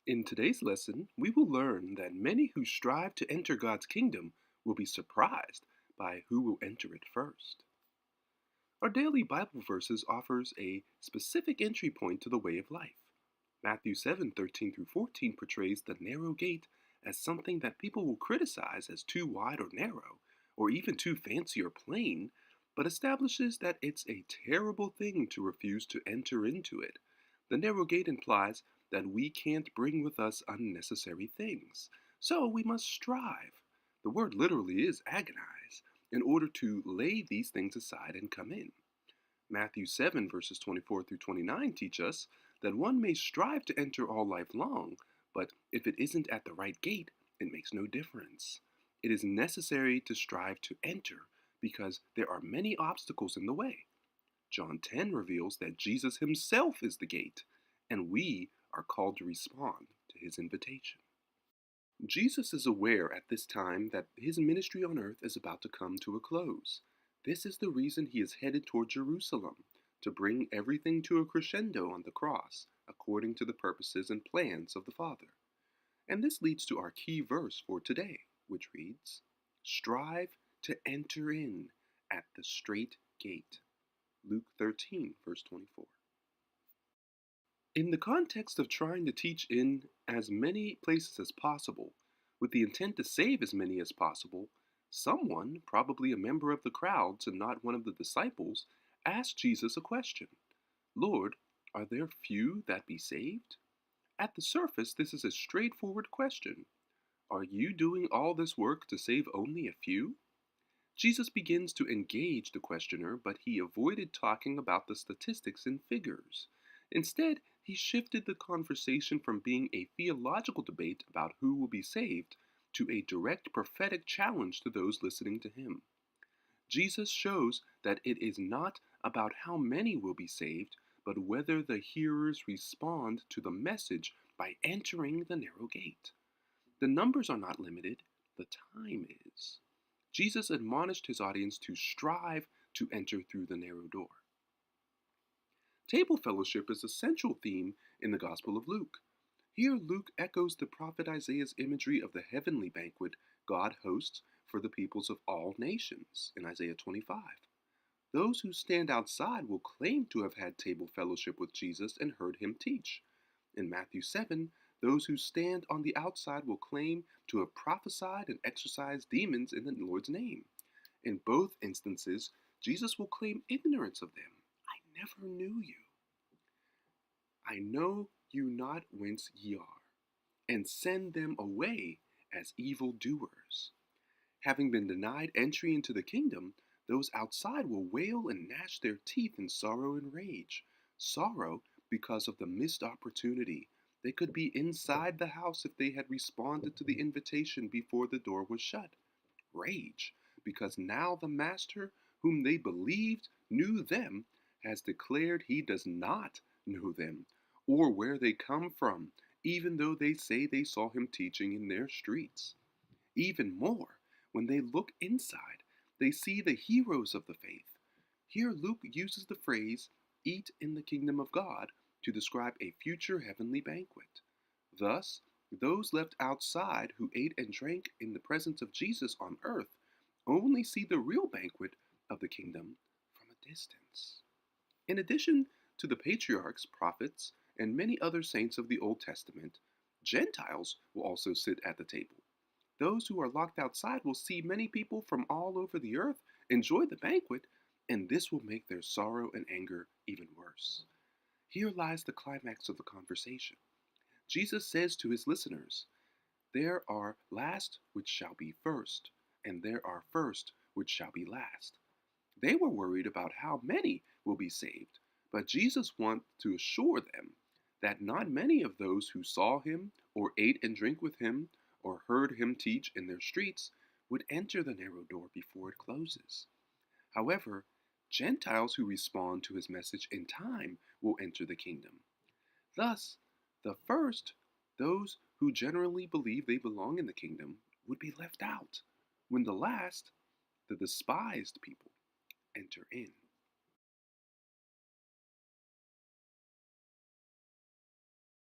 In today's lesson, we will learn that many who strive to enter God's kingdom will be surprised by who will enter it first. Our daily Bible verses offers a specific entry point to the way of life. Matthew 7:13 through 14 portrays the narrow gate as something that people will criticize as too wide or narrow, or even too fancy or plain, but establishes that it's a terrible thing to refuse to enter into it. The narrow gate implies that we can't bring with us unnecessary things, so we must strive. The word literally is agonize, in order to lay these things aside and come in. Matthew 7 verses 24 through 29 teach us that one may strive to enter all life long, but if it isn't at the right gate, it makes no difference. It is necessary to strive to enter because there are many obstacles in the way. John 10 reveals that Jesus himself is the gate, and we are called to respond to his invitation. Jesus is aware at this time that his ministry on earth is about to come to a close. This is the reason he is headed toward Jerusalem, to bring everything to a crescendo on the cross, according to the purposes and plans of the Father. And this leads to our key verse for today, which reads, "Strive to enter in at the strait gate." Luke 13, verse 24. In the context of trying to teach in as many places as possible, with the intent to save as many as possible, someone, probably a member of the crowds and not one of the disciples, asked Jesus a question. "Lord, are there few that be saved?" At the surface, this is a straightforward question. Are you doing all this work to save only a few? Jesus begins to engage the questioner, but he avoided talking about the statistics and figures. Instead, he shifted the conversation from being a theological debate about who will be saved to a direct prophetic challenge to those listening to him. Jesus shows that it is not about how many will be saved, but whether the hearers respond to the message by entering the narrow gate. The numbers are not limited, the time is. Jesus admonished his audience to strive to enter through the narrow door. Table fellowship is a central theme in the Gospel of Luke. Here, Luke echoes the prophet Isaiah's imagery of the heavenly banquet God hosts for the peoples of all nations in Isaiah 25. Those who stand outside will claim to have had table fellowship with Jesus and heard him teach. In Matthew 7, those who stand on the outside will claim to have prophesied and exorcised demons in the Lord's name. In both instances, Jesus will claim ignorance of them. "I never knew you. I know you not whence ye are," and send them away as evil doers. Having been denied entry into the kingdom, those outside will wail and gnash their teeth in sorrow and rage. Sorrow because of the missed opportunity. They could be inside the house if they had responded to the invitation before the door was shut. Rage because now the master, whom they believed knew them, has declared he does not know them or where they come from, even though they say they saw him teaching in their streets. Even more, when they look inside, they see the heroes of the faith. Here Luke uses the phrase, "eat in the kingdom of God," to describe a future heavenly banquet. Thus, those left outside who ate and drank in the presence of Jesus on earth only see the real banquet of the kingdom from a distance. In addition to the patriarchs, prophets, and many other saints of the Old Testament, Gentiles will also sit at the table. Those who are locked outside will see many people from all over the earth enjoy the banquet, and this will make their sorrow and anger even worse. Here lies the climax of the conversation. Jesus says to his listeners, "There are last which shall be first, and there are first which shall be last." They were worried about how many will be saved, but Jesus wants to assure them that not many of those who saw him or ate and drank with him or heard him teach in their streets would enter the narrow door before it closes. However, Gentiles who respond to his message in time will enter the kingdom. Thus, the first, those who generally believe they belong in the kingdom, would be left out, when the last, the despised people, enter in.